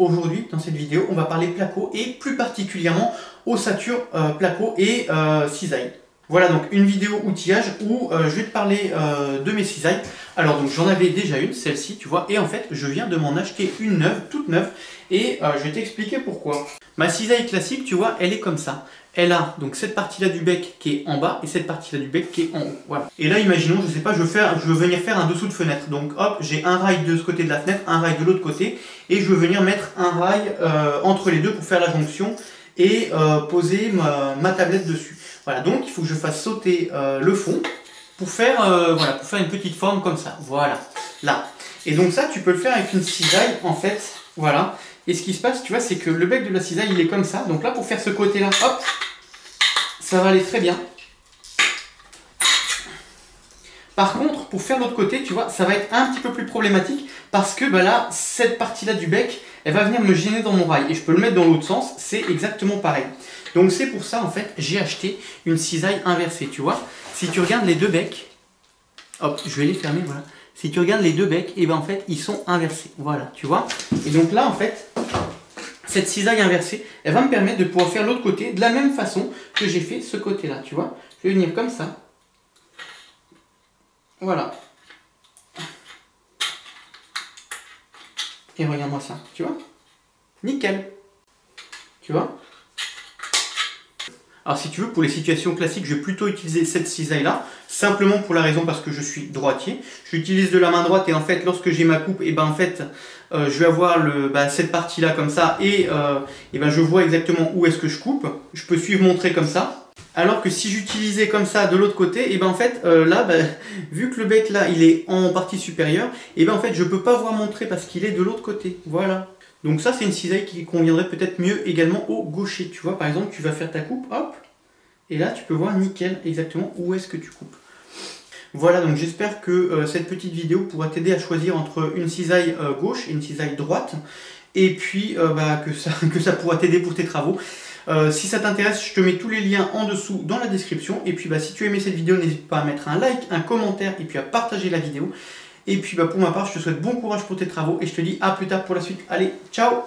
aujourd'hui, dans cette vidéo, on va parler placo et plus particulièrement ossature placo et cisaille. Voilà donc une vidéo outillage où je vais te parler de mes cisailles. Alors donc j'en avais déjà une, celle-ci, tu vois, et en fait je viens de m'en acheter une neuve, toute neuve, et je vais t'expliquer pourquoi. Ma cisaille classique, tu vois, elle est comme ça. Elle a donc cette partie-là du bec qui est en bas et cette partie-là du bec qui est en haut. Voilà. Et là, imaginons, je sais pas, je veux venir faire un dessous de fenêtre. Donc hop, j'ai un rail de ce côté de la fenêtre, un rail de l'autre côté, et je veux venir mettre un rail entre les deux pour faire la jonction et poser ma tablette dessus. Voilà, donc il faut que je fasse sauter le fond pour faire, voilà, pour faire une petite forme comme ça. Voilà, là. Et donc ça, tu peux le faire avec une cisaille, en fait, voilà. Et ce qui se passe, tu vois, c'est que le bec de la cisaille, il est comme ça. Donc là, pour faire ce côté-là, hop, ça va aller très bien. Par contre, pour faire l'autre côté, tu vois, ça va être un petit peu plus problématique parce que bah là, cette partie-là du bec, elle va venir me gêner dans mon rail. Et je peux le mettre dans l'autre sens, c'est exactement pareil. Donc c'est pour ça, en fait, j'ai acheté une cisaille inversée, tu vois. Si tu regardes les deux becs, hop, je vais les fermer, voilà. Si tu regardes les deux becs, et ben en fait, ils sont inversés, voilà, tu vois. Et donc là, en fait, cette cisaille inversée, elle va me permettre de pouvoir faire l'autre côté de la même façon que j'ai fait ce côté-là, tu vois. Je vais venir comme ça. Voilà. Et regarde-moi ça, tu vois. Nickel. Tu vois. Alors si tu veux, pour les situations classiques, je vais plutôt utiliser cette cisaille-là, simplement pour la raison parce que je suis droitier. Je l'utilise de la main droite et en fait, lorsque j'ai ma coupe, et ben en fait, je vais avoir cette partie-là comme ça et ben je vois exactement où est-ce que je coupe. Je peux suivre mon trait comme ça. Alors que si j'utilisais comme ça de l'autre côté, et ben en fait, là, vu que le bec là, il est en partie supérieure, et ben en fait, je peux pas voir mon trait parce qu'il est de l'autre côté. Voilà. Donc ça, c'est une cisaille qui conviendrait peut-être mieux également au gaucher. Tu vois, par exemple, tu vas faire ta coupe, hop, et là, tu peux voir nickel exactement où est-ce que tu coupes. Voilà, donc j'espère que cette petite vidéo pourra t'aider à choisir entre une cisaille gauche et une cisaille droite, et puis que ça pourra t'aider pour tes travaux. Si ça t'intéresse, je te mets tous les liens en dessous dans la description. Et puis si tu as aimé cette vidéo, n'hésite pas à mettre un like, un commentaire et puis à partager la vidéo. Et puis pour ma part, je te souhaite bon courage pour tes travaux et je te dis à plus tard pour la suite. Allez, ciao!